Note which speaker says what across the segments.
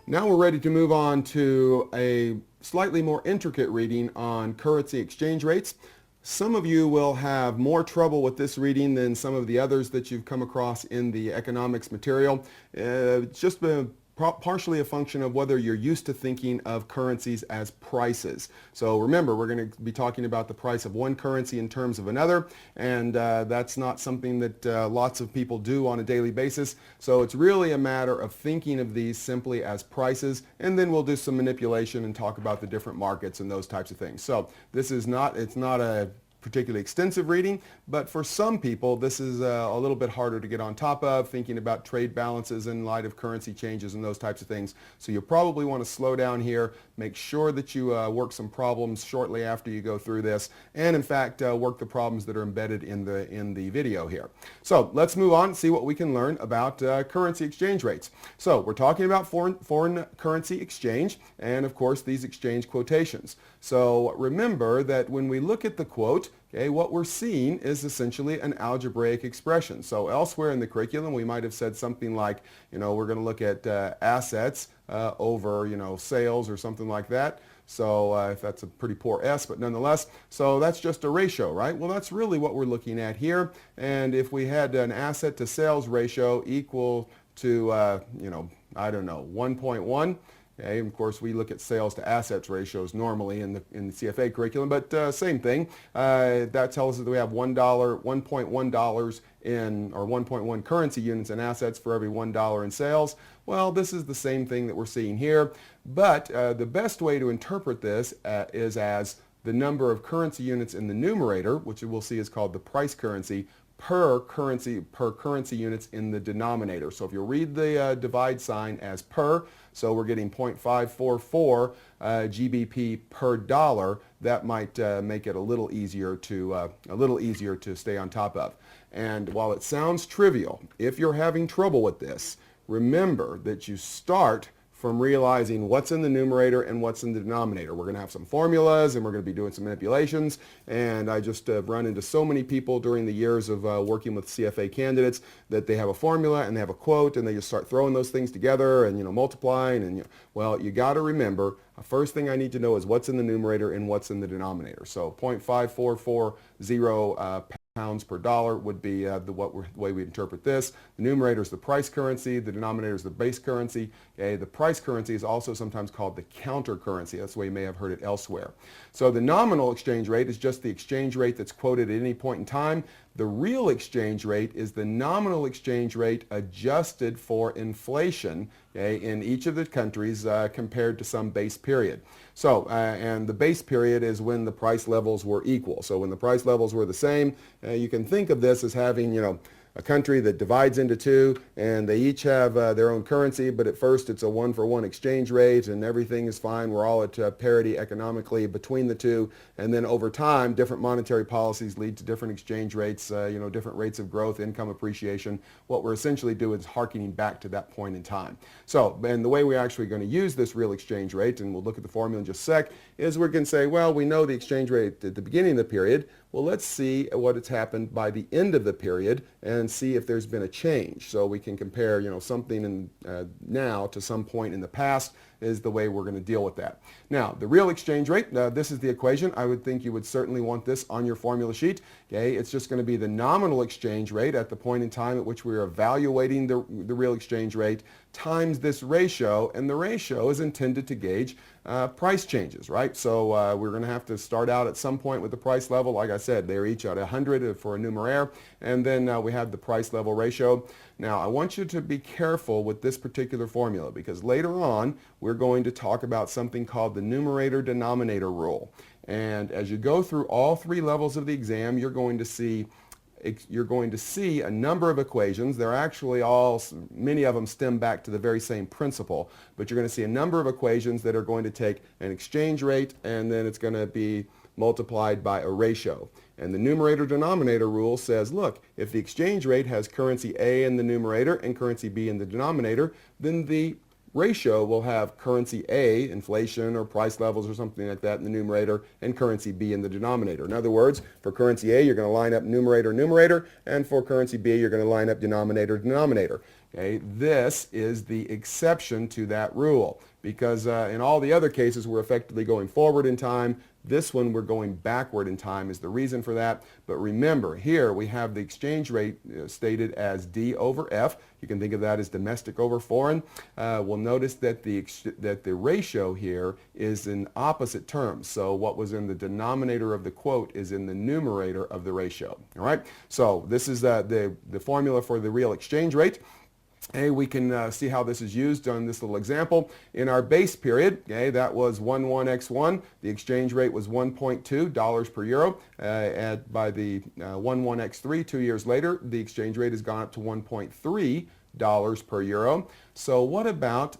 Speaker 1: Now we're ready to move on to a slightly more intricate reading on currency exchange rates. Some of you will have more trouble with this reading than some of the others that you've come across in the economics material. It's just partially a function of whether you're used to thinking of currencies as prices. So remember, we're going to be talking about the price of one currency in terms of another, and that's not something that lots of people do on a daily basis. So it's really a matter of thinking of these simply as prices, and then we'll do some manipulation and talk about the different markets and those types of things. So this is not, it's not a particularly extensive reading, but for some people this is a little bit harder to get on top of, thinking about trade balances in light of currency changes and those types of things. So you'll probably want to slow down here, make sure that you work some problems shortly after you go through this, and in fact work the problems that are embedded in the video here. So let's move on and see what we can learn about currency exchange rates. So we're talking about foreign currency exchange, and of course these exchange quotations. So remember that when we look at the quote, okay, what we're seeing is essentially an algebraic expression. So elsewhere in the curriculum, we might have said something like, we're going to look at assets over, sales or something like that. So if that's a pretty poor S, but nonetheless, so that's just a ratio, right? Well, that's really what we're looking at here. And if we had an asset to sales ratio equal to, I don't know, 1.1, okay, of course, we look at sales to assets ratios normally in the CFA curriculum, but same thing. That tells us that we have $1.1 in, or 1.1 currency units in assets for every $1 in sales. Well, this is the same thing that we're seeing here, but the best way to interpret this is as the number of currency units in the numerator, which we'll see is called the price currency, per currency units in the denominator. So if you read the divide sign as per, so we're getting 0.544 GBP per dollar, that might make it a little easier to stay on top of. And while it sounds trivial, if you're having trouble with this, remember that you start from realizing what's in the numerator and what's in the denominator. We're going to have some formulas and we're going to be doing some manipulations, and I just have run into so many people during the years of working with CFA candidates that they have a formula and they have a quote and they just start throwing those things together and multiplying, and well, you got to remember, first thing I need to know is what's in the numerator and what's in the denominator. So 0.5440 pounds per dollar would be the way we interpret this. The numerator is the price currency, the denominator is the base currency. Okay, the price currency is also sometimes called the counter currency. That's the way you may have heard it elsewhere. So the nominal exchange rate is just the exchange rate that's quoted at any point in time. The real exchange rate is the nominal exchange rate adjusted for inflation, okay, in each of the countries compared to some base period. So, and the base period is when the price levels were equal. So when the price levels were the same, you can think of this as having, a country that divides into two, and they each have their own currency, but at first it's a one-for-one exchange rate and everything is fine. We're all at parity economically between the two, and then over time different monetary policies lead to different exchange rates, different rates of growth, income appreciation. What we're essentially doing is harkening back to that point in time. So, and the way we're actually going to use this real exchange rate, and we'll look at the formula in just a sec, is we're going to say, well, we know the exchange rate at the beginning of the period. Well, let's see what has happened by the end of the period and see if there's been a change. So we can compare, something now to some point in the past is the way we're going to deal with that. Now, the real exchange rate, this is the equation. I would think you would certainly want this on your formula sheet. Okay, it's just going to be the nominal exchange rate at the point in time at which we're evaluating the real exchange rate times this ratio, and the ratio is intended to gauge price changes, right? So we're going to have to start out at some point with the price level. Like I said, they're each at 100 for a numeraire, and then we have the price level ratio. Now, I want you to be careful with this particular formula because later on we're going to talk about something called the numerator-denominator rule. And as you go through all three levels of the exam, you're going to see a number of equations. They're actually many of them stem back to the very same principle, but you're going to see a number of equations that are going to take an exchange rate and then it's going to be multiplied by a ratio. And the numerator-denominator rule says, look, if the exchange rate has currency A in the numerator and currency B in the denominator, then the ratio will have currency A, inflation or price levels or something like that in the numerator, and currency B in the denominator. In other words, for currency A, you're going to line up numerator, numerator, and for currency B, you're going to line up denominator, denominator. Okay, this is the exception to that rule because in all the other cases we're effectively going forward in time. This one we're going backward in time is the reason for that. But remember, here we have the exchange rate stated as D over F. You can think of that as domestic over foreign. We'll notice that the ratio here is in opposite terms. So what was in the denominator of the quote is in the numerator of the ratio. All right. So this is the formula for the real exchange rate. Okay, we can see how this is used on this little example. In our base period, okay, that was 11x1. The exchange rate was $1.2 per euro. By the 11x3, 2 years later, the exchange rate has gone up to $1.3 per euro. So what about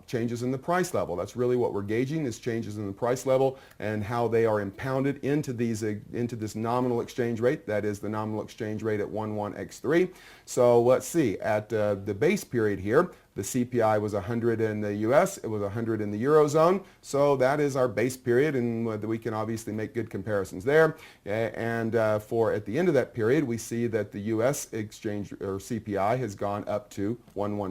Speaker 1: changes in the price level? That's really what we're gauging is changes in the price level and how they are impounded into this nominal exchange rate. That is the nominal exchange rate at 11x3. So let's see, at the base period here, the CPI was 100 in the US, it was 100 in the Eurozone. So that is our base period, and we can obviously make good comparisons there. And for at the end of that period, we see that the US exchange or CPI has gone up to 114.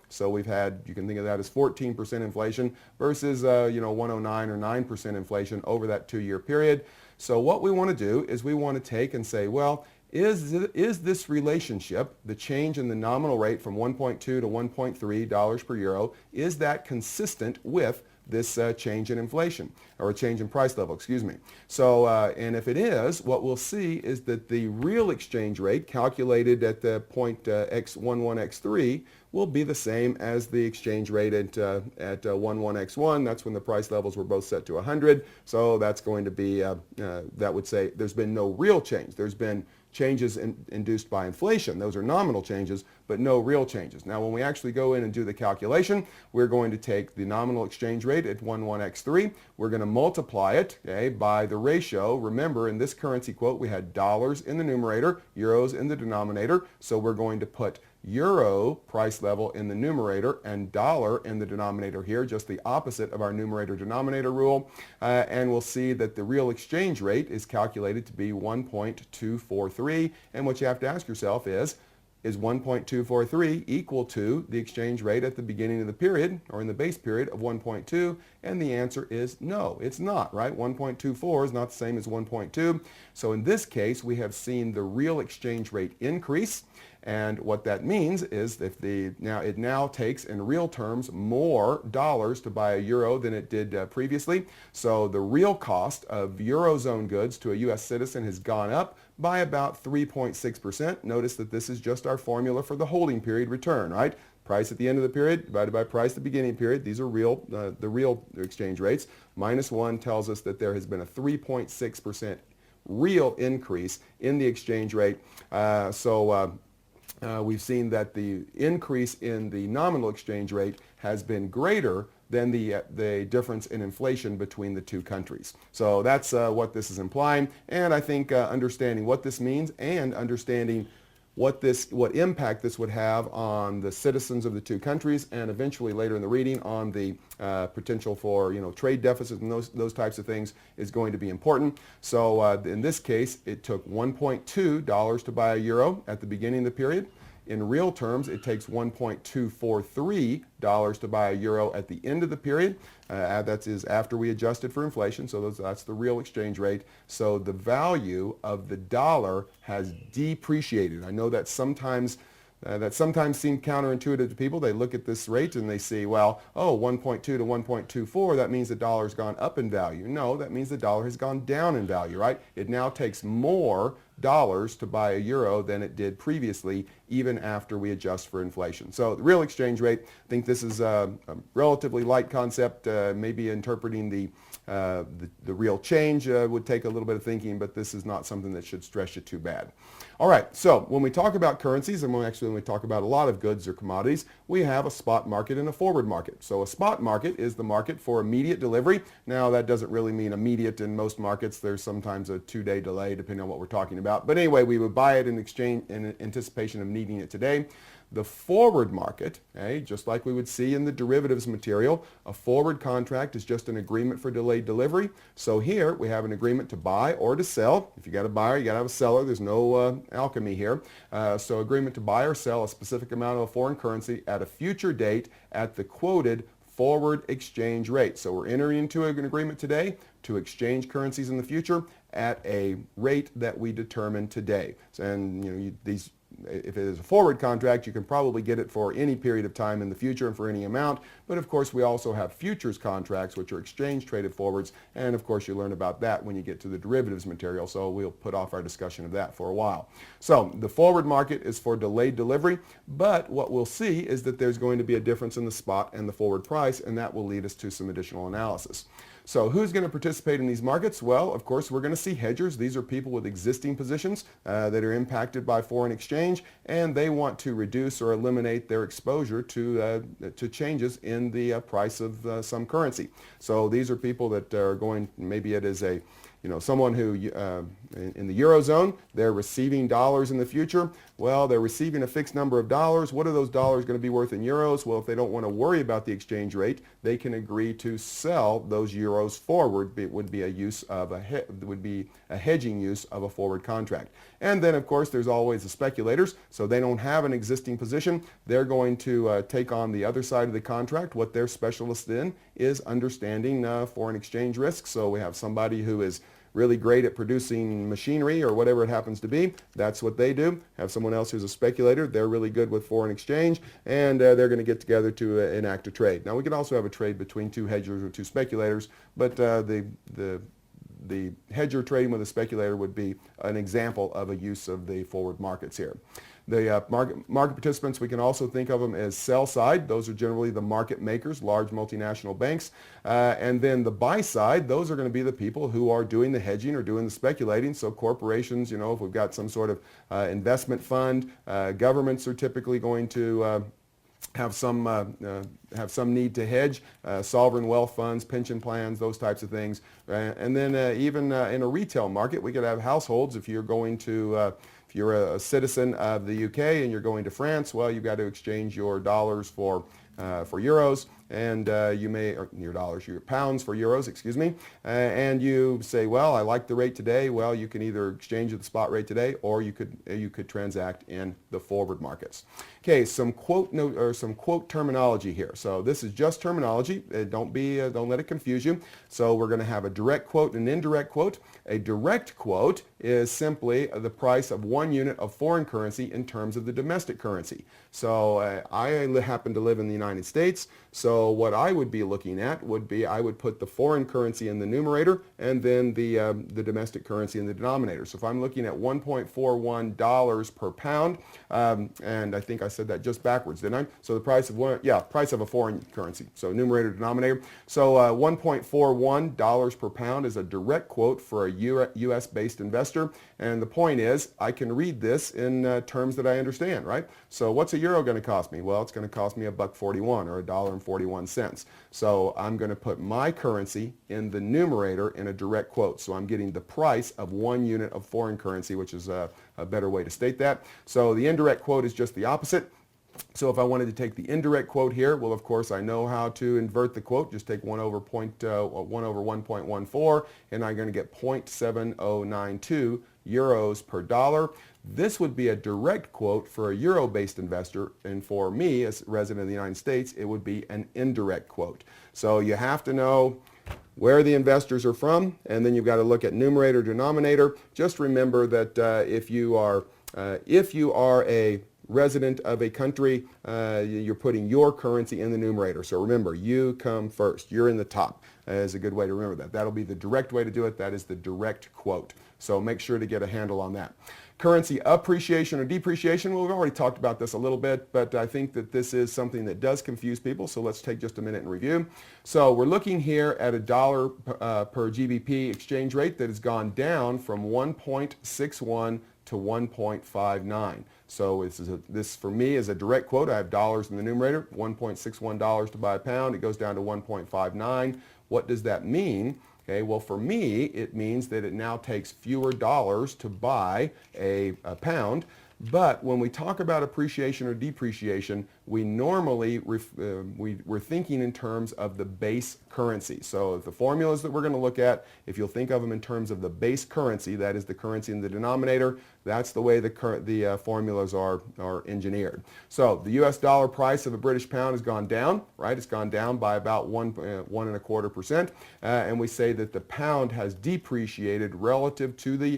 Speaker 1: So we've had, you can think of that as 14% inflation versus 109 or 9% inflation over that 2-year period. So what we want to do is we want to take and say, well, is this relationship, the change in the nominal rate from 1.2 to $1.3 per euro, is that consistent with this change in inflation or a change in price level, excuse me. So, and if it is, what we'll see is that the real exchange rate calculated at the point x11x3 will be the same as the exchange rate at 11x1. That's when the price levels were both set to 100. So that's going to be, that would say there's been no real change. There's been changes induced by inflation. Those are nominal changes, but no real changes. Now, when we actually go in and do the calculation, we're going to take the nominal exchange rate at 11x3. We're going to multiply it, okay, by the ratio. Remember, in this currency quote, we had dollars in the numerator, euros in the denominator. So we're going to put euro price level in the numerator and dollar in the denominator here, just the opposite of our numerator denominator rule. And we'll see that the real exchange rate is calculated to be 1.243. And what you have to ask yourself is 1.243 equal to the exchange rate at the beginning of the period or in the base period of 1.2? And the answer is no, it's not, right? 1.24 is not the same as 1.2. So in this case, we have seen the real exchange rate increase. And what that means is if it now takes in real terms more dollars to buy a euro than it did previously. So the real cost of Eurozone goods to a U.S. citizen has gone up by about 3.6%. Notice that this is just our formula for the holding period return, right? Price at the end of the period divided by price at the beginning period. These are the real exchange rates. -1 tells us that there has been a 3.6% real increase in the exchange rate. We've seen that the increase in the nominal exchange rate has been greater than the difference in inflation between the two countries. So that's what this is implying. And I think understanding what this means and understanding what impact this would have on the citizens of the two countries and eventually later in the reading on the potential for trade deficits and those types of things is going to be important. So in this case, it took $1.2 to buy a euro at the beginning of the period. In real terms, it takes $1.243 to buy a euro at the end of the period. That is after we adjusted for inflation, so that's the real exchange rate. So the value of the dollar has depreciated. I know that sometimes seems counterintuitive to people. They look at this rate and they see, well, 1.2 to 1.24, that means the dollar's gone up in value. No, that means the dollar has gone down in value, right? It now takes more dollars to buy a euro than it did previously, even after we adjust for inflation. So the real exchange rate, I think this is a relatively light concept. Maybe interpreting the real change would take a little bit of thinking, but this is not something that should stress you too bad. All right, so when we talk about currencies, and when we talk about a lot of goods or commodities, we have a spot market and a forward market. So a spot market is the market for immediate delivery. Now that doesn't really mean immediate in most markets. There's sometimes a 2-day delay depending on what we're talking about. But anyway, we would buy it in exchange in anticipation of needing it today. The forward market, okay, just like we would see in the derivatives material, a forward contract is just an agreement for delayed delivery. So here we have an agreement to buy or to sell. If you got a buyer, you got to have a seller. There's no alchemy here. So agreement to buy or sell a specific amount of a foreign currency at a future date at the quoted forward exchange rate. So we're entering into an agreement today to exchange currencies in the future at a rate that we determine today. And if it is a forward contract, you can probably get it for any period of time in the future and for any amount. But of course, we also have futures contracts, which are exchange traded forwards. And of course, you learn about that when you get to the derivatives material. So we'll put off our discussion of that for a while. So the forward market is for delayed delivery. But what we'll see is that there's going to be a difference in the spot and the forward price, and that will lead us to some additional analysis. So who's going to participate in these markets? Well, of course, we're going to see hedgers. These are people with existing positions that are impacted by foreign exchange, and they want to reduce or eliminate their exposure to changes in the price of some currency. So these are people that are going, maybe it is someone who in the Eurozone, they're receiving dollars in the future. Well, they're receiving a fixed number of dollars. What are those dollars going to be worth in euros? Well, if they don't want to worry about the exchange rate, they can agree to sell those euros forward. It would be a hedging use of a forward contract. And then, of course, there's always the speculators. So they don't have an existing position. They're going to take on the other side of the contract. What they're specialists in is understanding foreign exchange risks. So we have somebody who is really great at producing machinery or whatever it happens to be. That's what they do. Have someone else who's a speculator. They're really good with foreign exchange, and they're going to get together to enact a trade. Now, we can also have a trade between two hedgers or two speculators, but the hedger trading with a speculator would be an example of a use of the forward markets here. The market participants, we can also think of them as sell side. Those are generally the market makers, large multinational banks. And then the buy side, those are going to be the people who are doing the hedging or doing the speculating. So corporations, if we've got some sort of investment fund, governments are typically going to have some need to hedge, sovereign wealth funds, pension plans, those types of things. And then even in a retail market, we could have households. If you're going to if you're a citizen of the UK and you're going to France, well, you've got to exchange your dollars for euros, and your pounds for euros, excuse me, and you say, well, I like the rate today. Well, you can either exchange at the spot rate today, or you could transact in the forward markets. Okay, some quote terminology here. So this is just terminology. Don't let it confuse you. So we're going to have a direct quote and an indirect quote. A direct quote is simply the price of one unit of foreign currency in terms of the domestic currency. So I happen to live in the United States. So what I would be looking at would be I would put the foreign currency in the numerator and then the domestic currency in the denominator. So if I'm looking at $1.41 per pound, and I think I said that just backwards, didn't I? So the price of a foreign currency. So numerator, denominator. So $1.41 per pound is a direct quote for a U.S.-based investor. And the point is, I can read this in terms that I understand, right? So what's a euro going to cost me? Well, it's going to cost me $1.41 or $1.41. So I'm going to put my currency in the numerator in a direct quote. So I'm getting the price of one unit of foreign currency, which is a better way to state that. So the indirect quote is just the opposite. So if I wanted to take the indirect quote here, well, of course, I know how to invert the quote. Just take 1 over 1.14, and I'm going to get 0.7092 euros per dollar. This would be a direct quote for a euro-based investor, and for me, as a resident of the United States, it would be an indirect quote. So you have to know where the investors are from, and then you've got to look at numerator, denominator. Just remember that if you are a resident of a country, you're putting your currency in the numerator. So remember, you come first. You're in the top. Is a good way to remember that. That'll be the direct way to do it. That is the direct quote. So make sure to get a handle on that. Currency appreciation or depreciation, well, we've already talked about this a little bit, but I think that this is something that does confuse people, so let's take just a minute and review. So we're looking here at a dollar per GBP exchange rate that has gone down from 1.61 to 1.59. So this for me is a direct quote. I have dollars in the numerator, $1.61 to buy a pound. It goes down to 1.59. What does that mean? Okay, well, for me, it means that it now takes fewer dollars to buy a pound. But when we talk about appreciation or depreciation, we normally we're thinking in terms of the base currency. So the formulas that we're going to look at, if you'll think of them in terms of the base currency, that is the currency in the denominator, that's the way the formulas are engineered. So the U.S. dollar price of a British pound has gone down, right? It's gone down by about 1.25%, and we say that the pound has depreciated relative to the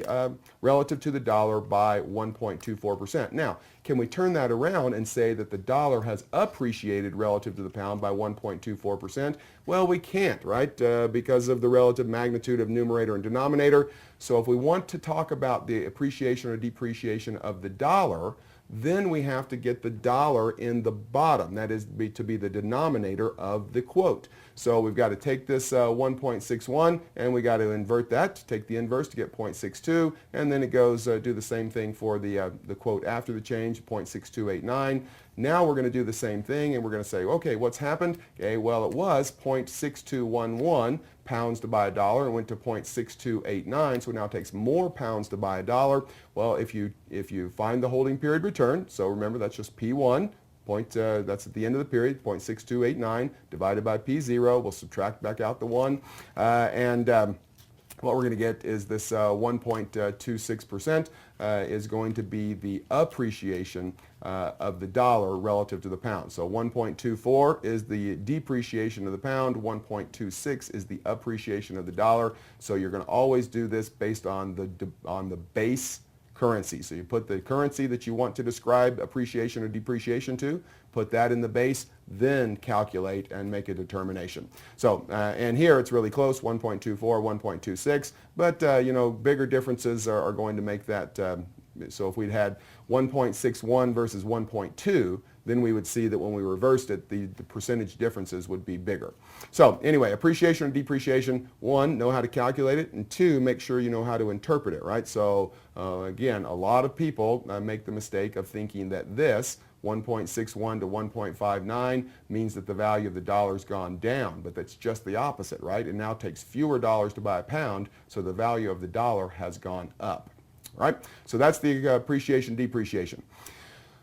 Speaker 1: dollar by 1.24%. Now, can we turn that around and say that the dollar has appreciated relative to the pound by 1.24%? Well, we can't, right? Because of the relative magnitude of numerator and denominator. So if we want to talk about the appreciation or depreciation of the dollar, then we have to get the dollar in the bottom. That is to be the denominator of the quote. So we've got to take this 1.61 and we got to invert that, take the inverse to get 0.62, and then it goes do the same thing for the quote after the change, 0.6289. Now we're going to do the same thing and we're going to say, okay, what's happened? Okay, well, it was 0.6211 pounds to buy a dollar and went to 0.6289, so it now takes more pounds to buy a dollar. Well, if you find the holding period return, so remember that's just P1, that's at the end of the period, 0.6289 divided by P0, we'll subtract back out the 1, what we're going to get is this 1.26% is going to be the appreciation of the dollar relative to the pound. So 1.24 is the depreciation of the pound, 1.26 is the appreciation of the dollar. So you're going to always do this based on the base currency. So you put the currency that you want to describe appreciation or depreciation to, put that in the base, then calculate and make a determination. So, and here it's really close, 1.24, 1.26, but bigger differences are going to make that, so if we'd had 1.61 versus 1.2, then we would see that when we reversed it, the percentage differences would be bigger. So anyway, appreciation and depreciation, one, know how to calculate it, and two, make sure you know how to interpret it, right? So again, a lot of people make the mistake of thinking that this 1.61 to 1.59 means that the value of the dollar's gone down, but that's just the opposite, right? It now takes fewer dollars to buy a pound, so the value of the dollar has gone up, right? So that's the appreciation, depreciation.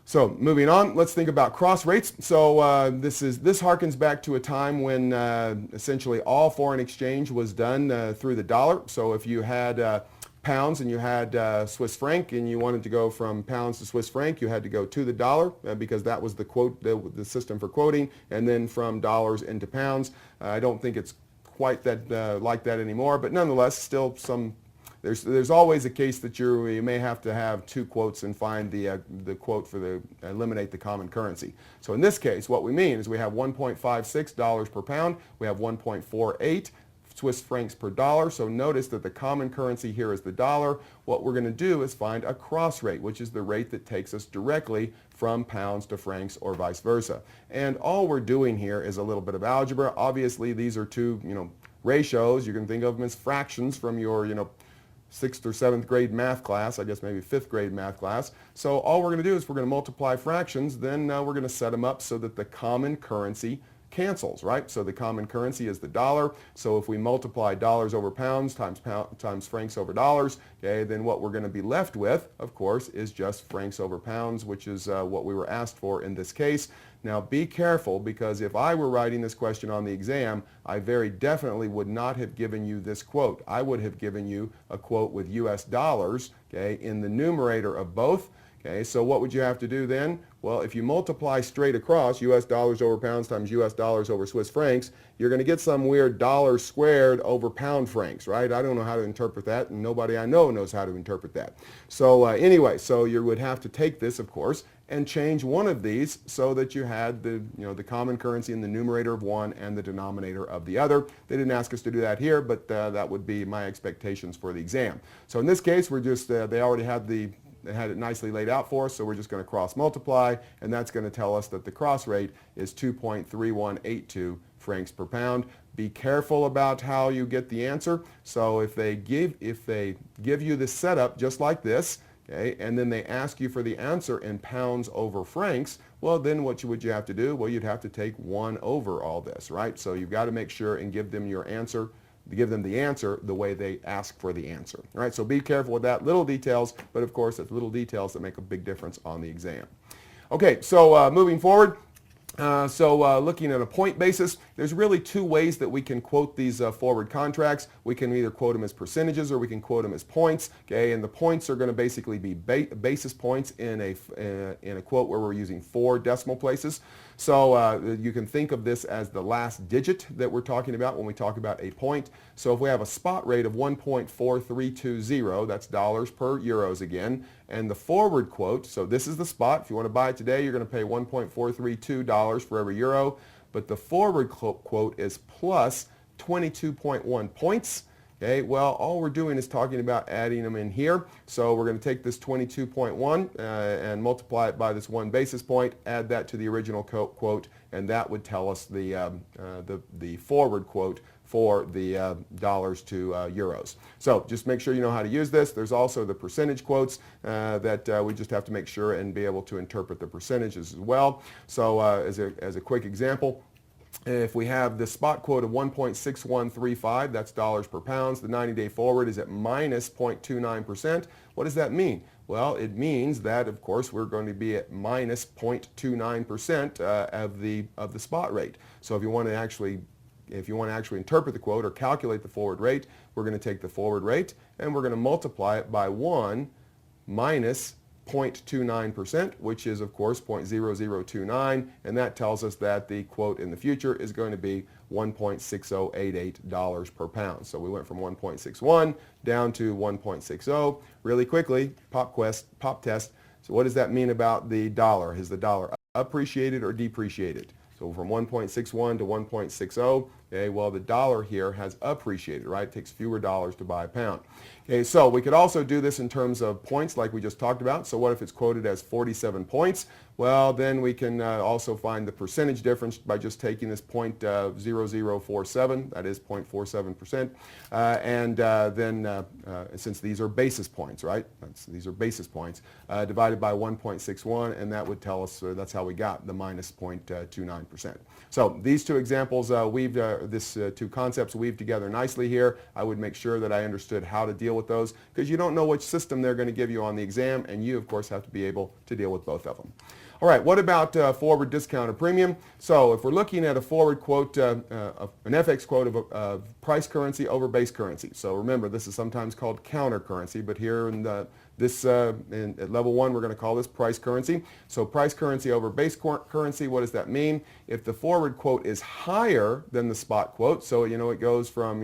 Speaker 1: So moving on, let's think about cross rates. So this harkens back to a time when essentially all foreign exchange was done through the dollar. So if you had pounds and you had Swiss franc and you wanted to go from pounds to Swiss franc, you had to go to the dollar because that was the system for quoting, and then from dollars into pounds. I don't think it's quite that like that anymore, but nonetheless, still some. There's always a case that you may have to have two quotes and find the quote for eliminate the common currency. So in this case, what we mean is we have $1.56 per pound, we have 1.48 Swiss francs per dollar. So notice that the common currency here is the dollar. What we're going to do is find a cross rate, which is the rate that takes us directly from pounds to francs or vice versa. And all we're doing here is a little bit of algebra. Obviously, these are two, ratios. You can think of them as fractions from your, 6th or 7th grade math class, I guess maybe 5th grade math class. So all we're going to do is we're going to multiply fractions, then we're going to set them up so that the common currency cancels, right? So the common currency is the dollar. So if we multiply dollars over pounds times francs over dollars, okay, then what we're going to be left with, of course, is just francs over pounds, which is what we were asked for in this case. Now be careful, because if I were writing this question on the exam, I very definitely would not have given you this quote. I would have given you a quote with US dollars, okay, in the numerator of both. Okay, so what would you have to do then? Well, if you multiply straight across US dollars over pounds times US dollars over Swiss francs, you're going to get some weird dollar squared over pound francs, right? I don't know how to interpret that, and nobody I know knows how to interpret that. So anyway, so you would have to take this, of course, and change one of these so that you had the common currency in the numerator of one and the denominator of the other. They didn't ask us to do that here, but that would be my expectations for the exam. So in this case, we're just they already had it nicely laid out for us, so we're just going to cross multiply, and that's going to tell us that the cross rate is 2.3182 francs per pound. Be careful about how you get the answer. So if they give you this setup just like this, okay, and then they ask you for the answer in pounds over francs, well, then what would you have to do? Well, you'd have to take 1 over all this, right? So you've got to make sure and give them your answer give them the answer the way they ask for the answer. All right, so be careful with that. Little details, but of course, it's little details that make a big difference on the exam. Okay, so moving forward. Looking at a point basis, there's really two ways that we can quote these forward contracts. We can either quote them as percentages or we can quote them as points. Okay, and the points are going to basically be basis points in a quote where we're using 4 decimal places. So you can think of this as the last digit that we're talking about when we talk about a point. So if we have a spot rate of 1.4320, that's dollars per euros again, and the forward quote, so this is the spot. If you want to buy it today, you're going to pay $1.432 for every euro, but the forward quote is plus 22.1 points. Okay, well, all we're doing is talking about adding them in here. So we're going to take this 22.1 and multiply it by this 1 basis point, add that to the original quote, and that would tell us the forward quote for the dollars to euros. So just make sure you know how to use this. There's also the percentage quotes that we just have to make sure and be able to interpret the percentages as well. So as a quick example, if we have the spot quote of 1.6135, that's dollars per pounds, the 90-day forward is at minus 0.29%. What does that mean? Well, it means that, of course, we're going to be at minus 0.29% of the spot rate. So if you want to actually interpret the quote or calculate the forward rate, we're going to take the forward rate and we're going to multiply it by 1 minus 0.29%, which is of course 0.0029, and that tells us that the quote in the future is going to be $1.6088 per pound. So we went from 1.61 down to 1.60. Really quickly, pop test. So what does that mean about the dollar? Is the dollar appreciated or depreciated? So from 1.61 to 1.60, okay, well, the dollar here has appreciated, right? It takes fewer dollars to buy a pound. Okay, so we could also do this in terms of points like we just talked about. So what if it's quoted as 47 points? Well, then we can also find the percentage difference by just taking this 0.0047, that is 0.47%, and then since these are basis points, right? These are basis points, divided by 1.61, and that would tell us, that's how we got the minus 0.29%. So these two examples, two concepts weave together nicely here. I would make sure that I understood how to deal with those, because you don't know which system they're going to give you on the exam, and you, of course, have to be able to deal with both of them. All right, what about forward discount or premium? So if we're looking at a forward quote, an FX quote of price currency over base currency. So remember, this is sometimes called counter currency, but here in at level 1, we're going to call this price currency. So price currency over base currency, what does that mean? If the forward quote is higher than the spot quote, so it goes from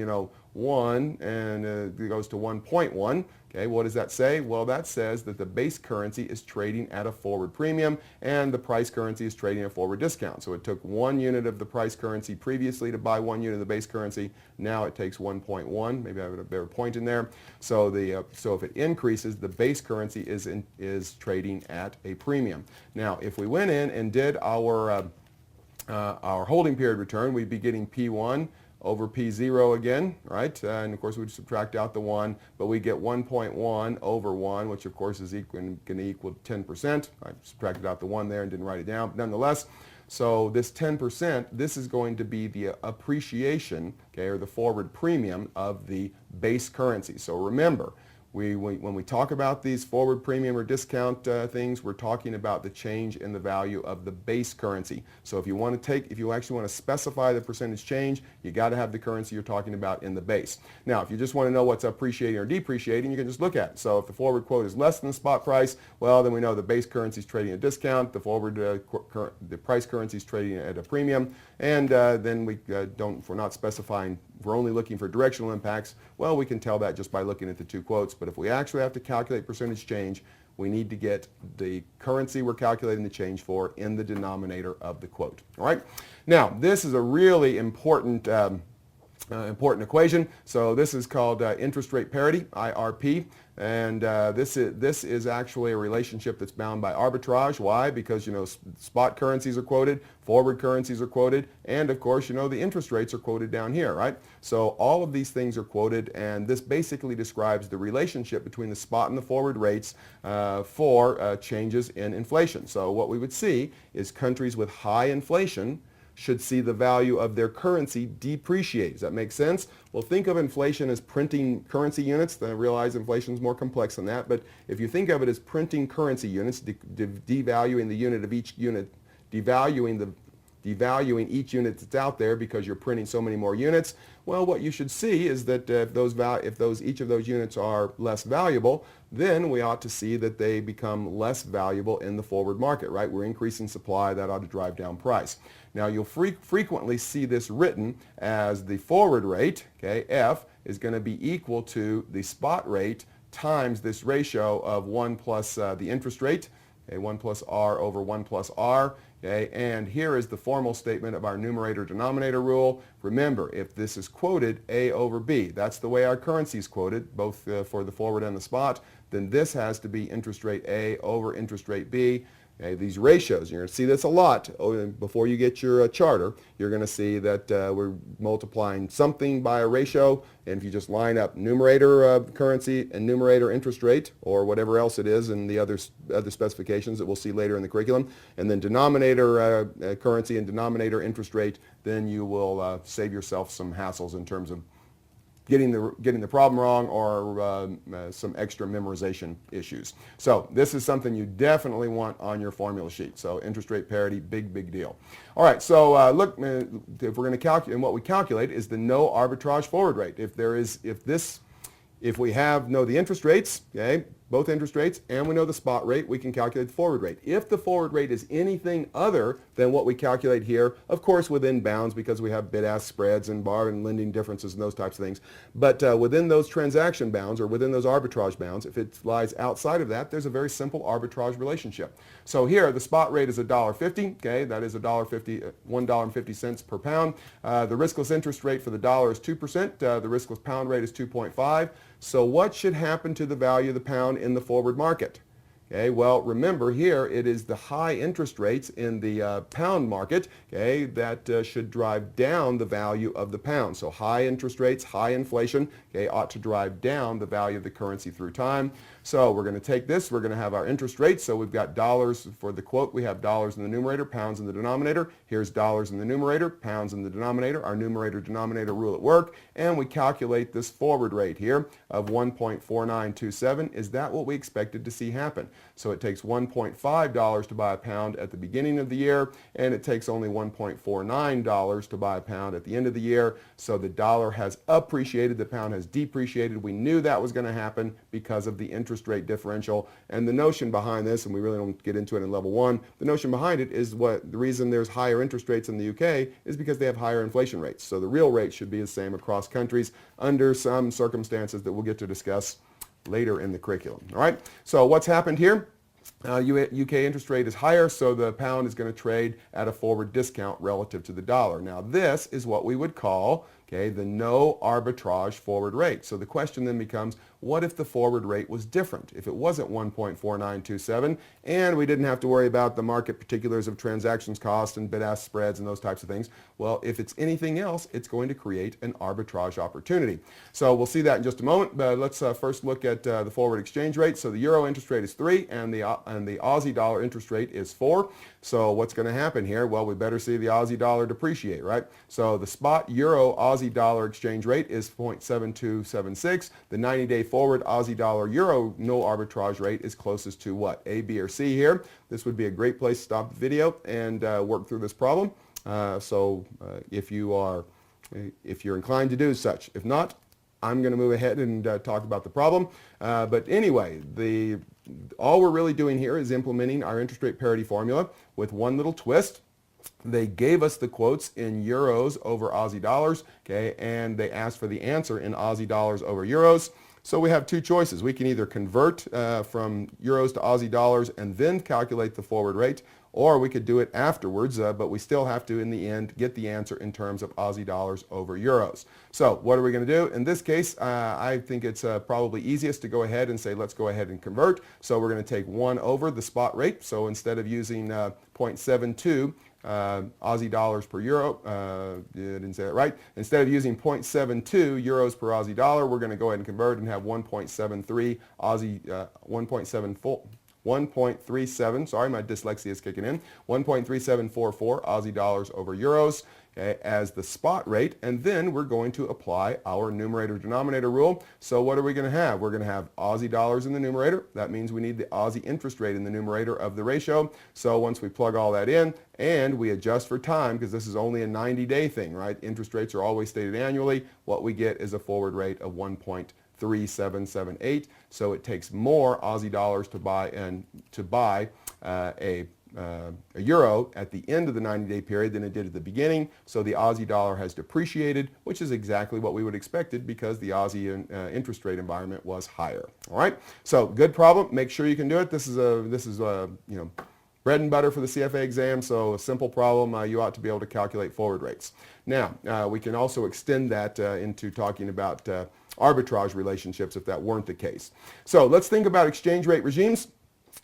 Speaker 1: 1 and it goes to 1.1. Okay, what does that say? Well, that says that the base currency is trading at a forward premium and the price currency is trading at a forward discount. So it took 1 unit of the price currency previously to buy 1 unit of the base currency. Now it takes 1.1. Maybe I have a better point in there. So if it increases, the base currency is trading at a premium. Now, if we went in and did our holding period return, we'd be getting P1 over P0 again, right? And of course we'd subtract out the 1, but we get 1.1 over 1, which of course is going to equal 10%. I subtracted out the 1 there and didn't write it down, but nonetheless, so this 10%, this is going to be the appreciation, okay, or the forward premium of the base currency. So remember, when we talk about these forward premium or discount things, we're talking about the change in the value of the base currency. So if you actually want to specify the percentage change, you got to have the currency you're talking about in the base. Now, if you just want to know what's appreciating or depreciating, you can just look at it. So if the forward quote is less than the spot price, well, then we know the base currency is trading at a discount, the the price currency is trading at a premium, and then if we're not specifying, we're only looking for directional impacts, well, we can tell that just by looking at the two quotes. But if we actually have to calculate percentage change, we need to get the currency we're calculating the change for in the denominator of the quote. All right? Now, this is a really important equation. So this is called interest rate parity, IRP. And this is actually a relationship that's bound by arbitrage. Why? Because, spot currencies are quoted, forward currencies are quoted, and of course, the interest rates are quoted down here, right? So all of these things are quoted, and this basically describes the relationship between the spot and the forward rates for changes in inflation. So what we would see is countries with high inflation should see the value of their currency depreciate. Does that make sense? Well, think of inflation as printing currency units. I realize inflation is more complex than that, but if you think of it as printing currency units, devaluing the unit of each unit, devaluing each unit that's out there because you're printing so many more units, well, what you should see is that each of those units are less valuable, then we ought to see that they become less valuable in the forward market, right? We're increasing supply, that ought to drive down price. Now, you'll frequently see this written as the forward rate, okay, F, is going to be equal to the spot rate times this ratio of 1 plus the interest rate, okay, 1 plus R over 1 plus R. Okay, and here is the formal statement of our numerator-denominator rule. Remember, if this is quoted A over B, that's the way our currency is quoted, both for the forward and the spot, then this has to be interest rate A over interest rate B. Okay, these ratios, you're going to see this a lot before you get your charter. You're going to see that we're multiplying something by a ratio, and if you just line up numerator currency and numerator interest rate, or whatever else it is in the other specifications that we'll see later in the curriculum, and then denominator currency and denominator interest rate, then you will save yourself some hassles in terms of getting the problem wrong or some extra memorization issues. So this is something you definitely want on your formula sheet. So interest rate parity, big deal. All right, so look, if we're going to calculate, and what we calculate is the no arbitrage forward rate. If we know the interest rates, okay, both interest rates, and we know the spot rate, we can calculate the forward rate. If the forward rate is anything other than what we calculate here, of course within bounds because we have bid-ask spreads and borrow and lending differences and those types of things, but within those transaction bounds or within those arbitrage bounds, if it lies outside of that, there's a very simple arbitrage relationship. So here the spot rate is $1.50, okay, that is $1.50 per pound. The riskless interest rate for the dollar is 2%, the riskless pound rate is 2.5. So what should happen to the value of the pound in the forward market? Okay, well, remember here it is the high interest rates in the pound market, okay, that should drive down the value of the pound. So high interest rates, high inflation, okay, ought to drive down the value of the currency through time. So we're going to take this, we're going to have our interest rates. So we've got dollars for the quote, we have dollars in the numerator, pounds in the denominator. Here's dollars in the numerator, pounds in the denominator, our numerator-denominator rule at work, and we calculate this forward rate here of 1.4927. Is that what we expected to see happen? So it takes $1.5 to buy a pound at the beginning of the year, and it takes only $1.49 to buy a pound at the end of the year. So the dollar has appreciated, the pound has depreciated. We knew that was going to happen because of the interest rate differential. And the notion behind this, and we really don't get into it in level one, the notion behind it is the reason there's higher interest rates in the UK is because they have higher inflation rates. So the real rate should be the same across countries under some circumstances that we'll get to discuss later in the curriculum. All right, so what's happened here? UK interest rate is higher, so the pound is going to trade at a forward discount relative to the dollar. Now this is what we would call, okay, the no arbitrage forward rate. So the question then becomes, what if the forward rate was different? If it wasn't 1.4927 and we didn't have to worry about the market particulars of transactions cost and bid-ask spreads and those types of things, well, if it's anything else, it's going to create an arbitrage opportunity. So we'll see that in just a moment, but let's first look at the forward exchange rate. So the euro interest rate is 3 and the Aussie dollar interest rate is 4. So what's going to happen here? Well, we better see the Aussie dollar depreciate, right? So the spot euro Aussie dollar exchange rate is 0.7276. The 90-day forward Aussie dollar euro no arbitrage rate is closest to what? A, B, or C here. This would be a great place to stop the video and work through this problem. If you're inclined to do such. If not, I'm going to move ahead and talk about the problem. But anyway, all we're really doing here is implementing our interest rate parity formula with one little twist. They gave us the quotes in euros over Aussie dollars, okay, and they asked for the answer in Aussie dollars over euros. So we have two choices. We can either convert from euros to Aussie dollars and then calculate the forward rate, or we could do it afterwards, but we still have to, in the end, get the answer in terms of Aussie dollars over euros. So what are we going to do? In this case, I think it's probably easiest to go ahead and say, let's go ahead and convert. So we're going to take 1 over the spot rate. So instead of using 0.72 Aussie dollars per euro, didn't say that right. Instead of using 0.72 euros per Aussie dollar, we're going to go ahead and convert and have 1.73 Aussie, 1.74. 1.37, sorry, my dyslexia is kicking in, 1.3744 Aussie dollars over euros, okay, as the spot rate. And then we're going to apply our numerator-denominator rule. So what are we going to have? We're going to have Aussie dollars in the numerator. That means we need the Aussie interest rate in the numerator of the ratio. So once we plug all that in and we adjust for time, because this is only a 90-day thing, right? Interest rates are always stated annually. What we get is a forward rate of 1.3778. So it takes more Aussie dollars to buy a euro at the end of the 90-day period than it did at the beginning. So the Aussie dollar has depreciated, which is exactly what we would expected because the Aussie interest rate environment was higher. All right. So good problem. Make sure you can do it. This is bread and butter for the CFA exam. So a simple problem. You ought to be able to calculate forward rates. Now we can also extend that into talking about arbitrage relationships if that weren't the case. So let's think about exchange rate regimes.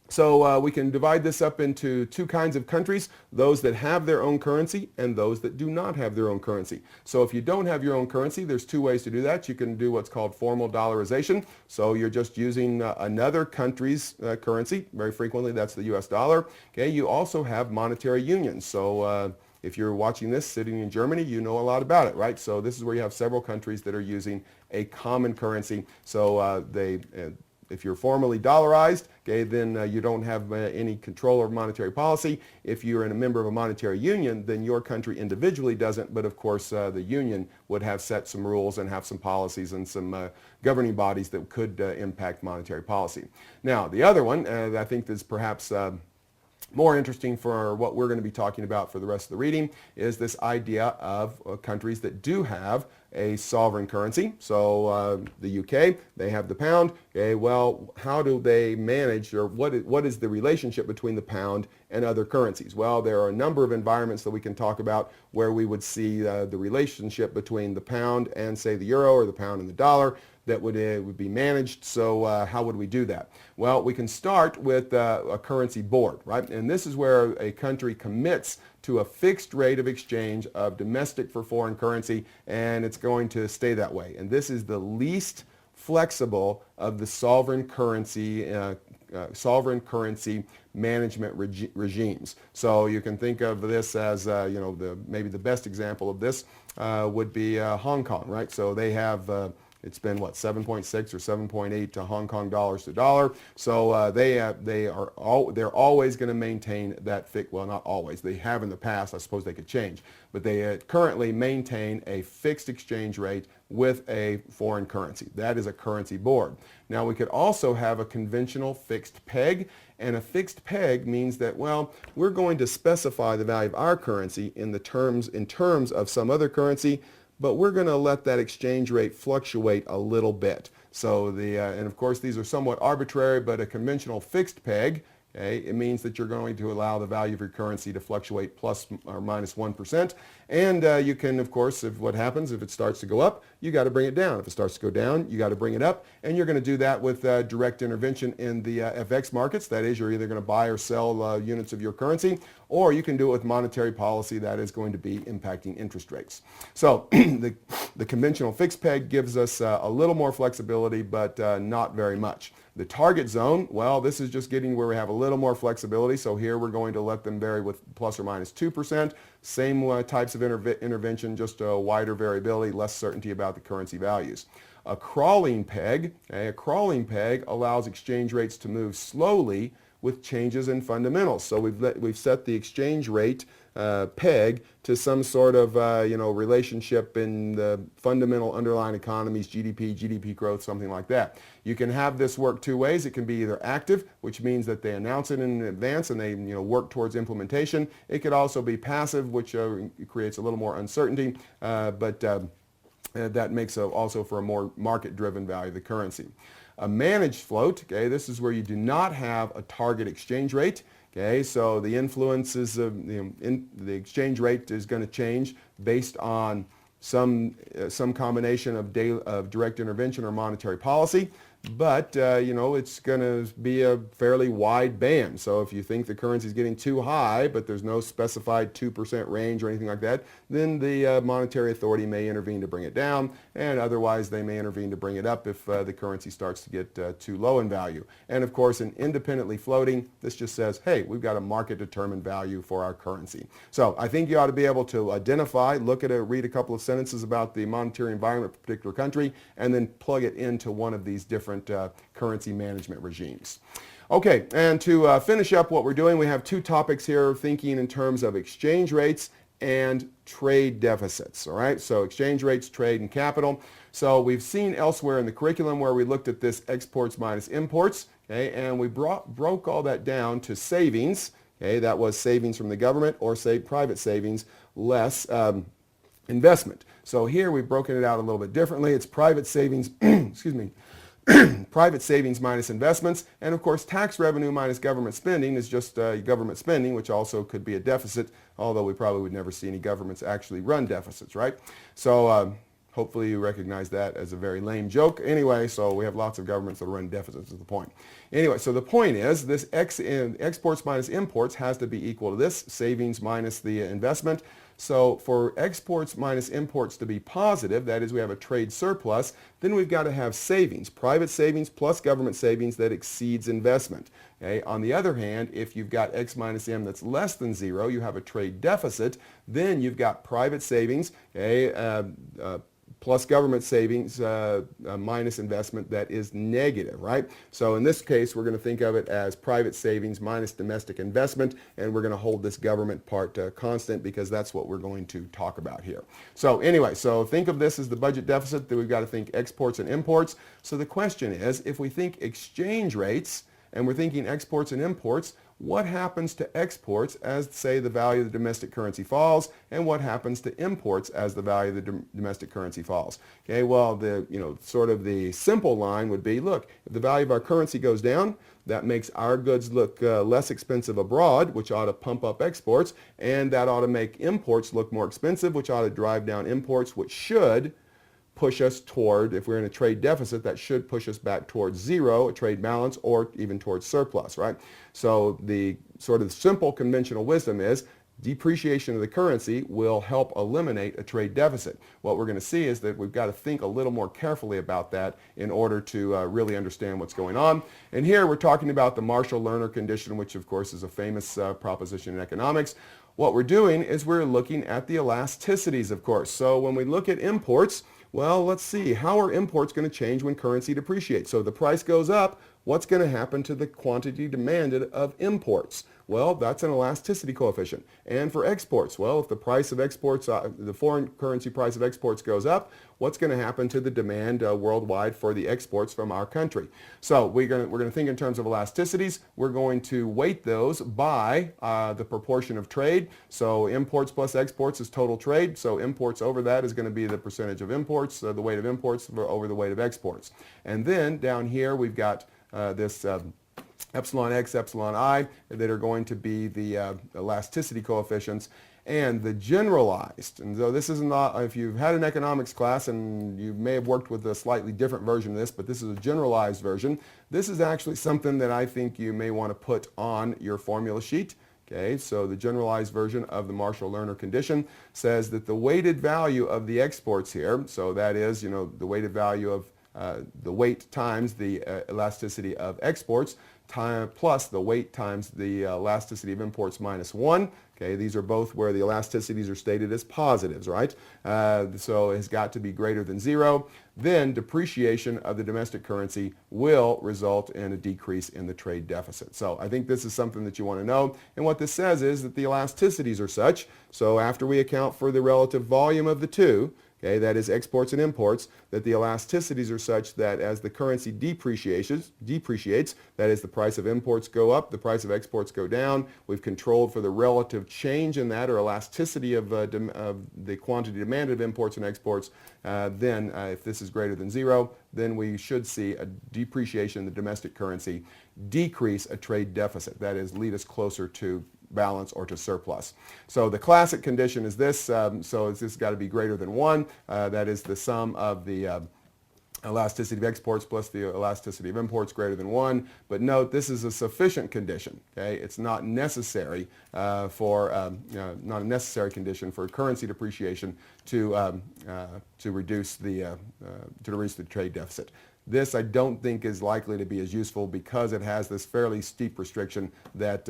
Speaker 1: So we can divide this up into two kinds of countries, those that have their own currency and those that do not have their own currency. So if you don't have your own currency, there's two ways to do that. You can do what's called formal dollarization. So you're just using another country's currency. Very frequently, that's the US dollar. Okay, you also have monetary unions. So if you're watching this sitting in Germany, you know a lot about it, right? So this is where you have several countries that are using a common currency. So if you're formally dollarized, okay, then you don't have any control over monetary policy. If you're a member of a monetary union, then your country individually doesn't, but of course the union would have set some rules and have some policies and some governing bodies that could impact monetary policy. Now, the other one I think is perhaps more interesting for what we're going to be talking about for the rest of the reading is this idea of countries that do have a sovereign currency. So the UK, they have the pound. Okay, well, how do they manage, or what is the relationship between the pound and other currencies? Well, there are a number of environments that we can talk about where we would see the relationship between the pound and, say, the euro, or the pound and the dollar that would be managed. So how would we do that? Well, we can start with a currency board, right? And this is where a country commits to a fixed rate of exchange of domestic for foreign currency, and it's going to stay that way. And this is the least flexible of the sovereign currency management regimes. So you can think of this as, maybe the best example of this would be Hong Kong, right? So they have it's been, 7.6 or 7.8 to Hong Kong dollars to dollar. So they're always going to maintain that well, not always. They have in the past. I suppose they could change. But they currently maintain a fixed exchange rate with a foreign currency. That is a currency board. Now, we could also have a conventional fixed peg. And a fixed peg means that, well, we're going to specify the value of our currency in terms of some other currency, but we're going to let that exchange rate fluctuate a little bit. So and of course these are somewhat arbitrary, but a conventional fixed peg, okay, it means that you're going to allow the value of your currency to fluctuate plus or minus 1%. And you can, of course, if it starts to go up, you got to bring it down. If it starts to go down, you got to bring it up. And you're going to do that with direct intervention in the FX markets. That is, you're either going to buy or sell units of your currency, or you can do it with monetary policy that is going to be impacting interest rates. So the conventional fixed peg gives us a little more flexibility, but not very much. The target zone, well, this is just getting where we have a little more flexibility. So here we're going to let them vary with plus or minus 2%. Same types of intervention, just a wider variability, less certainty about the currency values. A crawling peg allows exchange rates to move slowly with changes in fundamentals. So we've set the exchange rate peg to some sort of relationship in the fundamental underlying economies, GDP growth, something like that. You can have this work two ways. It can be either active, which means that they announce it in advance and they work towards implementation. It could also be passive, which creates a little more uncertainty, but that makes also for a more market-driven value of the currency. A managed float, okay, this is where you do not have a target exchange rate. Okay, so the influences of the exchange rate is going to change based on some combination of direct intervention or monetary policy. but it's going to be a fairly wide band. So if you think the currency is getting too high, but there's no specified 2% range or anything like that, then the monetary authority may intervene to bring it down, and otherwise they may intervene to bring it up if the currency starts to get too low in value. And of course, in independently floating, this just says, hey, we've got a market-determined value for our currency. So I think you ought to be able to identify, read a couple of sentences about the monetary environment of a particular country, and then plug it into one of these different currency management regimes. Okay, and to finish up what we're doing, we have two topics here, thinking in terms of exchange rates and trade deficits. All right, so exchange rates, trade, and capital. So we've seen elsewhere in the curriculum where we looked at this exports minus imports, okay, and we broke all that down to savings. Okay, that was savings from the government or say private savings less investment. So here we've broken it out a little bit differently. It's private savings, excuse me, private savings minus investments, and of course tax revenue minus government spending is just government spending, which also could be a deficit, although we probably would never see any governments actually run deficits, right? So hopefully you recognize that as a very lame joke. Anyway, so we have lots of governments that run deficits is the point. Anyway, so the point is this exports minus imports has to be equal to this, savings minus the investment. So for exports minus imports to be positive, that is we have a trade surplus, then we've got to have savings, private savings plus government savings that exceeds investment. Okay? On the other hand, if you've got X minus M that's less than zero, you have a trade deficit, then you've got private savings, okay, plus government savings minus investment that is negative, right? So in this case, we're going to think of it as private savings minus domestic investment, and we're going to hold this government part constant because that's what we're going to talk about here. So anyway, so think of this as the budget deficit, that we've got to think exports and imports. So the question is, if we think exchange rates and we're thinking exports and imports, what happens to exports as, say, the value of the domestic currency falls, and what happens to imports as the value of the domestic currency falls? Okay, well, sort of the simple line would be, look, if the value of our currency goes down, that makes our goods look less expensive abroad, which ought to pump up exports, and that ought to make imports look more expensive, which ought to drive down imports, which should push us toward, if we're in a trade deficit, that should push us back towards zero, a trade balance, or even towards surplus, right? So the sort of simple conventional wisdom is depreciation of the currency will help eliminate a trade deficit. What we're going to see is that we've got to think a little more carefully about that in order to really understand what's going on. And here we're talking about the Marshall-Lerner condition, which of course is a famous proposition in economics. What we're doing is we're looking at the elasticities, of course. So when we look at imports, well, let's see, how are imports going to change when currency depreciates? So the price goes up, what's going to happen to the quantity demanded of imports? Well, that's an elasticity coefficient. And for exports, well, if the price of exports, the foreign currency price of exports goes up, what's going to happen to the demand worldwide for the exports from our country? So we're going to think in terms of elasticities. We're going to weight those by the proportion of trade. So imports plus exports is total trade. So imports over that is going to be the percentage of imports, the weight of imports over the weight of exports. And then down here we've got this epsilon x, epsilon I, that are going to be the elasticity coefficients, and the generalized. And so this is not, if you've had an economics class, and you may have worked with a slightly different version of this, but this is a generalized version. This is actually something that I think you may want to put on your formula sheet. Okay, so the generalized version of the Marshall-Lerner condition says that the weighted value of the exports here, so that is, the weighted value of the weight times the elasticity of exports, plus the weight times the elasticity of imports minus 1. Okay, these are both where the elasticities are stated as positives, right? So it has got to be greater than 0. Then depreciation of the domestic currency will result in a decrease in the trade deficit. So I think this is something that you want to know. And what this says is that the elasticities are such, so after we account for the relative volume of the two, okay, that is exports and imports, that the elasticities are such that as the currency depreciates, that is the price of imports go up, the price of exports go down. We've controlled for the relative change in that, or elasticity of the quantity demanded of imports and exports. Then if this is greater than 0, then we should see a depreciation in the domestic currency, decrease a trade deficit. That is, lead us closer to balance or to surplus. So the classic condition is this, so it's got to be greater than 1. That is the sum of the elasticity of exports plus the elasticity of imports greater than 1. But note, this is a sufficient condition. Okay? It's not necessary not a necessary condition for currency depreciation to reduce the trade deficit. This I don't think is likely to be as useful because it has this fairly steep restriction that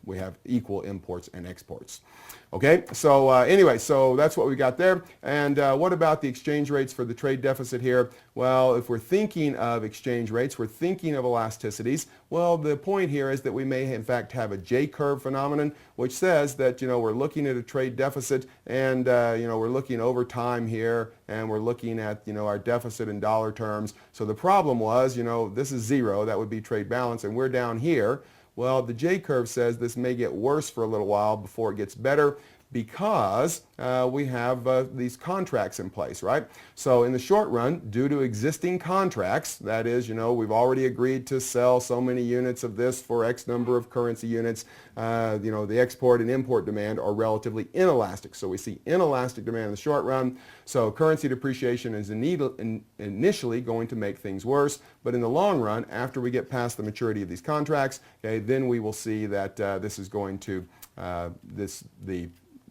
Speaker 1: we have equal imports and exports. Okay, so anyway, so that's what we got there. And what about the exchange rates for the trade deficit here? Well, if we're thinking of exchange rates, we're thinking of elasticities. Well, the point here is that we may in fact have a J-curve phenomenon, which says that we're looking at a trade deficit, and we're looking over time here, and we're looking at our deficit in dollar terms. So the problem was, this is 0, that would be trade balance, and we're down here. Well, the J-curve says this may get worse for a little while before it gets better because we have these contracts in place, right? So in the short run, due to existing contracts, that is, we've already agreed to sell so many units of this for X number of currency units, the export and import demand are relatively inelastic. So we see inelastic demand in the short run. So currency depreciation is initially going to make things worse, but in the long run, after we get past the maturity of these contracts, okay, then we will see that this is going to,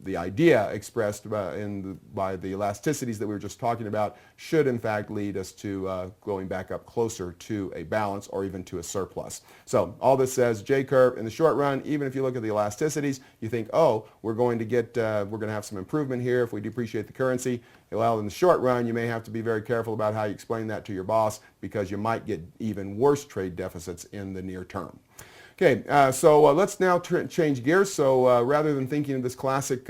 Speaker 1: the idea expressed by the elasticities that we were just talking about should in fact lead us to going back up closer to a balance or even to a surplus. So all this says J-curve in the short run, even if you look at the elasticities, you think, oh, we're going to have some improvement here if we depreciate the currency. Well, in the short run, you may have to be very careful about how you explain that to your boss because you might get even worse trade deficits in the near term. Okay, so let's now change gears. So rather than thinking of this classic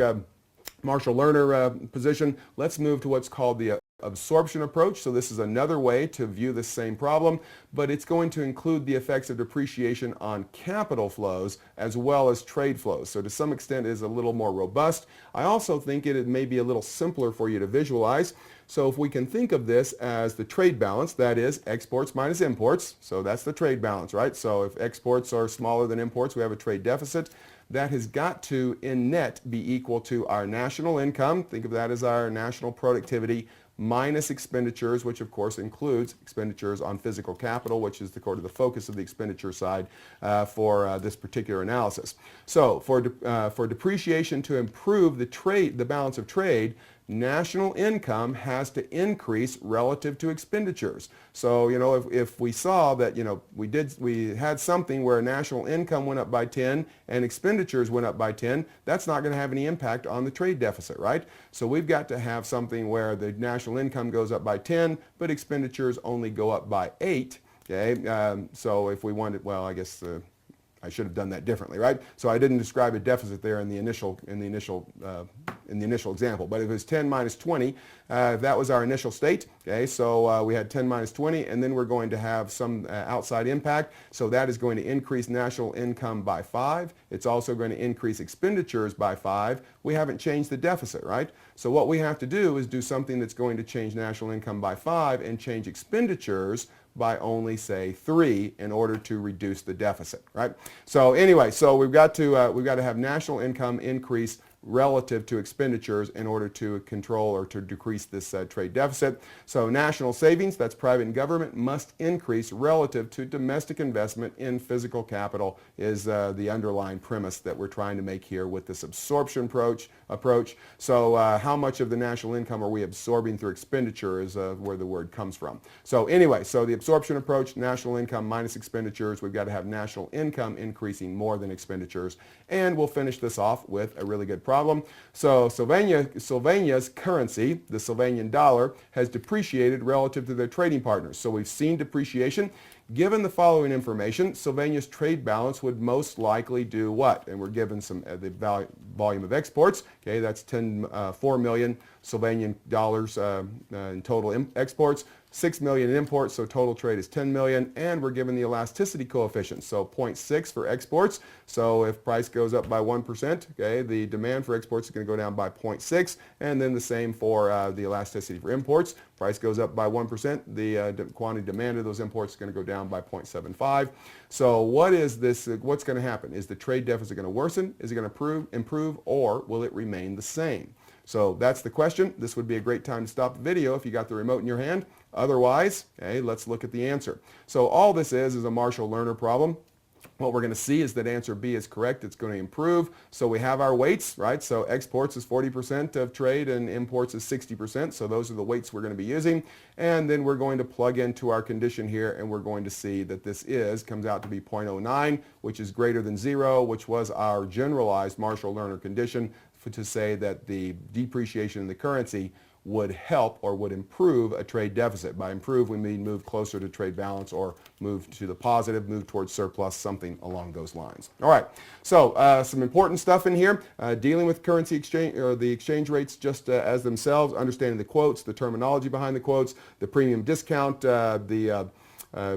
Speaker 1: Marshall-Lerner position, let's move to what's called the absorption approach. So this is another way to view this same problem, but it's going to include the effects of depreciation on capital flows as well as trade flows. So to some extent it is a little more robust. I also think it may be a little simpler for you to visualize. So if we can think of this as the trade balance, that is exports minus imports, so that's the trade balance, right? So if exports are smaller than imports, we have a trade deficit. That has got to, in net, be equal to our national income. Think of that as our national productivity minus expenditures, which of course includes expenditures on physical capital, which is the focus of the expenditure side for this particular analysis. So for depreciation to improve the balance of trade, national income has to increase relative to expenditures. So, if we saw that, we had something where national income went up by 10 and expenditures went up by 10, that's not going to have any impact on the trade deficit, right? So we've got to have something where the national income goes up by 10, but expenditures only go up by 8. Okay, so if we wanted, well, I guess I should have done that differently, right? So I didn't describe a deficit there in the initial example, but it was 10 minus 20. That was our initial state. Okay, so we had 10 minus 20, and then we're going to have some outside impact. So that is going to increase national income by 5. It's also going to increase expenditures by 5. We haven't changed the deficit, right? So what we have to do is do something that's going to change national income by 5 and change expenditures by only, say, 3 in order to reduce the deficit, right? So anyway, so we've got to have national income increase relative to expenditures in order to control or to decrease this trade deficit. So national savings, that's private and government, must increase relative to domestic investment in physical capital is the underlying premise that we're trying to make here with this absorption approach. So how much of the national income are we absorbing through expenditure is where the word comes from. So anyway, so the absorption approach, national income minus expenditures, we've got to have national income increasing more than expenditures. And we'll finish this off with a really good problem. So Slovenia's currency, the Slovenian dollar, has depreciated relative to their trading partners. So we've seen depreciation. Given the following information, Slovenia's trade balance would most likely do what? And we're given some the volume of exports. Okay, that's 4 million Slovenian dollars in total exports. 6 million in imports, so total trade is 10 million, and we're given the elasticity coefficient, so 0.6 for exports. So if price goes up by 1%, okay, the demand for exports is going to go down by 0.6, and then the same for the elasticity for imports. Price goes up by 1%, the quantity demanded of those imports is going to go down by 0.75. So what's going to happen? Is the trade deficit going to worsen? Is it going to improve, or will it remain the same? So that's the question. This would be a great time to stop the video if you got the remote in your hand. Otherwise, okay, let's look at the answer. So all this is a Marshall-Lerner problem. What we're going to see is that answer B is correct. It's going to improve. So we have our weights, right? So exports is 40% of trade and imports is 60%. So those are the weights we're going to be using. And then we're going to plug into our condition here, and we're going to see that this comes out to be 0.09, which is greater than 0, which was our generalized Marshall-Lerner condition to say that the depreciation in the currency would help or would improve a trade deficit. By improve, we mean move closer to trade balance or move to the positive, move towards surplus, something along those lines. All right, so some important stuff in here. Dealing with currency exchange, or the exchange rates just as themselves, understanding the quotes, the terminology behind the quotes, the premium discount,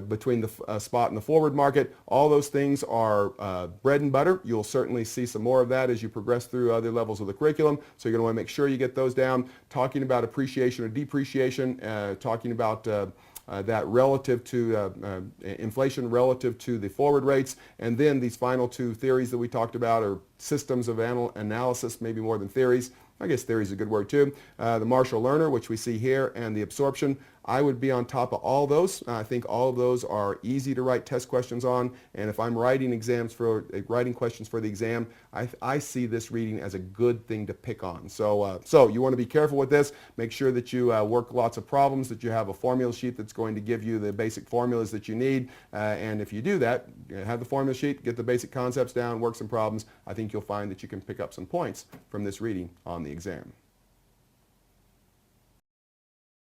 Speaker 1: between the spot and the forward market. All those things are bread and butter. You'll certainly see some more of that as you progress through other levels of the curriculum. So you're going to want to make sure you get those down. Talking about appreciation or depreciation, talking about that relative to inflation relative to the forward rates. And then these final two theories that we talked about are systems of analysis, maybe more than theories. I guess theory is a good word too. The Marshall-Lerner, which we see here, and the absorption. I would be on top of all those. I think all of those are easy to write test questions on. And if I'm writing questions for the exam, I see this reading as a good thing to pick on. So you want to be careful with this. Make sure that you work lots of problems, that you have a formula sheet that's going to give you the basic formulas that you need. And if you do that, have the formula sheet, get the basic concepts down, work some problems, I think you'll find that you can pick up some points from this reading on the exam.